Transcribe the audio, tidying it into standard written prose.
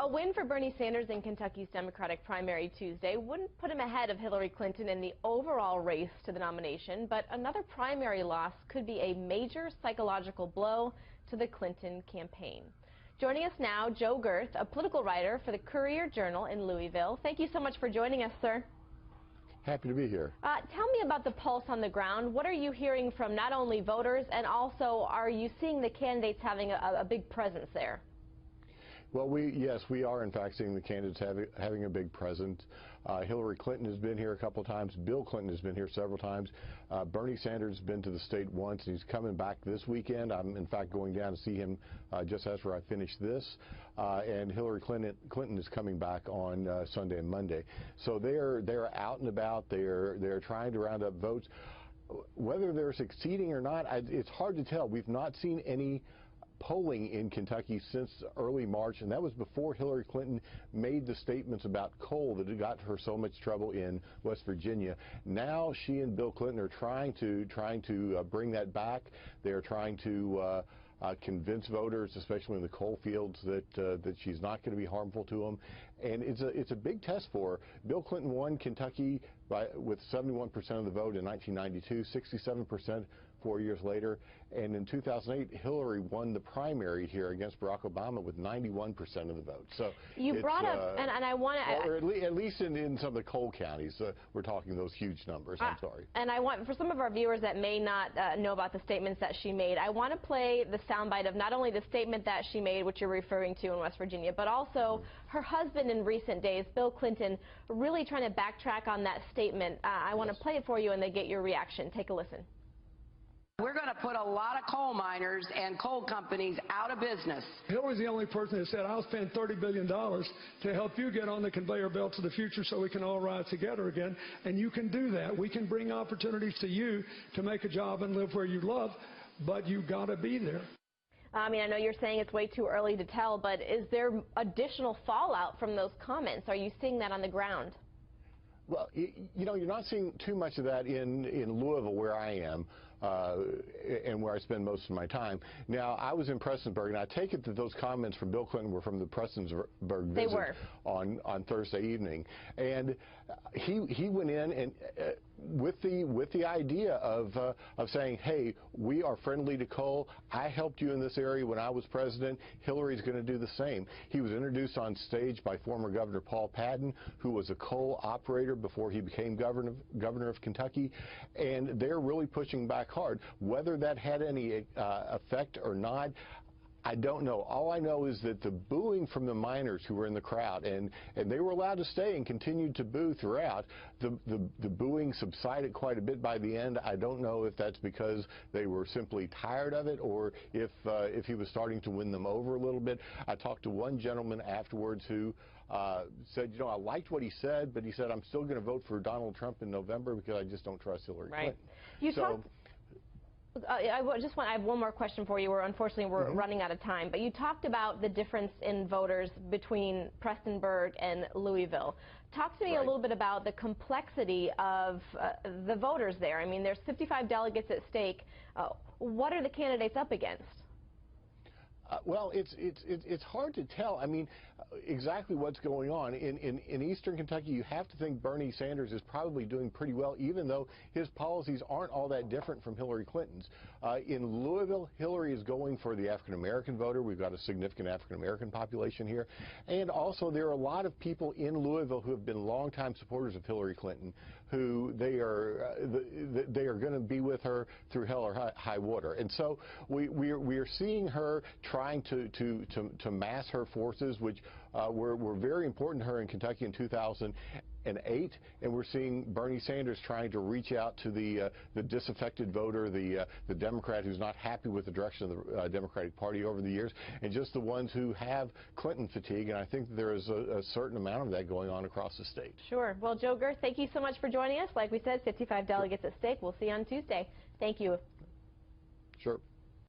A win for Bernie Sanders in Kentucky's Democratic primary Tuesday wouldn't put him ahead of Hillary Clinton in the overall race to the nomination, but another primary loss could be a major psychological blow to the Clinton campaign. Joining us now, Joe Gerth, a political writer for the Courier-Journal in Louisville. Thank you so much for joining us, sir. Happy to be here. Tell me about the pulse on the ground. What are you hearing from not only voters, and also are you seeing the candidates having a big presence there? Well, yes, we are in fact seeing the candidates having a big presence. Hillary Clinton has been here a couple of times. Bill Clinton has been here several times. Bernie Sanders has been to the state once, and he's coming back this weekend. I'm in fact going down to see him just after I finish this. And Hillary Clinton is coming back on Sunday and Monday. So they're out and about. They're trying to round up votes. Whether they're succeeding or not, it's hard to tell. We've not seen any polling in Kentucky since early March, and that was before Hillary Clinton made the statements about coal that had got her so much trouble in West Virginia. Now she and Bill Clinton are trying to bring that back. They're trying to convince voters, especially in the coal fields, that she's not going to be harmful to them. And it's a big test for her. Bill Clinton won Kentucky with 71% of the vote in 1992, 67% 4 years later, and in 2008, Hillary won the primary here against Barack Obama with 91% of the vote. So you brought up, and I want to, or at least in some of the coal counties, we're talking those huge numbers. I'm sorry. And I want, for some of our viewers that may not know about the statements that she made, I want to play the soundbite of not only the statement that she made, which you're referring to in West Virginia, but also her husband in recent days, Bill Clinton, really trying to backtrack on that statement. I want to play it for you and then get your reaction. Take a listen. We're going to put a lot of coal miners and coal companies out of business. Hillary's the only person that said, I'll spend $30 billion to help you get on the conveyor belt to the future so we can all ride together again. And you can do that. We can bring opportunities to you to make a job and live where you love, but you've got to be there. I mean, I know you're saying it's way too early to tell, but is there additional fallout from those comments? Are you seeing that on the ground? Well, you know, you're not seeing too much of that in Louisville, where I am, and where I spend most of my time. Now, I was in Prestonsburg, and I take it that those comments from Bill Clinton were from the Prestonsburg visit on Thursday evening. And he went in and with the idea of saying, hey, we are friendly to coal. I helped you in this area when I was president. Hillary's going to do the same. He was introduced on stage by former Governor Paul Patton, who was a coal operator before he became governor of Kentucky, and they're really pushing back hard. Whether that had any effect or not, I don't know. All I know is that the booing from the miners who were in the crowd, and they were allowed to stay and continued to boo throughout, the booing subsided quite a bit by the end. I don't know if that's because they were simply tired of it or if he was starting to win them over a little bit. I talked to one gentleman afterwards who said, you know, I liked what he said, but he said, I'm still going to vote for Donald Trump in November because I just don't trust Hillary Clinton. You talked, I have one more question for you. Unfortunately, we're running out of time. But you talked about the difference in voters between Prestonsburg and Louisville. Talk to me a little bit about the complexity of the voters there. I mean, there's 55 delegates at stake. What are the candidates up against? Well, it's hard to tell. I mean, exactly what's going on. In eastern Kentucky, you have to think Bernie Sanders is probably doing pretty well, even though his policies aren't all that different from Hillary Clinton's. In Louisville, Hillary is going for the African-American voter. We've got a significant African-American population here. And also, there are a lot of people in Louisville who have been longtime supporters of Hillary Clinton, who they are going to be with her through hell or high water. And so we are seeing her trying to mass her forces, which were very important to her in Kentucky in 2008, and we're seeing Bernie Sanders trying to reach out to the disaffected voter, the Democrat who's not happy with the direction of the Democratic Party over the years, and just the ones who have Clinton fatigue. And I think there is a certain amount of that going on across the state. Sure. Well, Joe Gerth, thank you so much for joining us. Like we said, 55 delegates at stake. We'll see you on Tuesday. Thank you. Sure.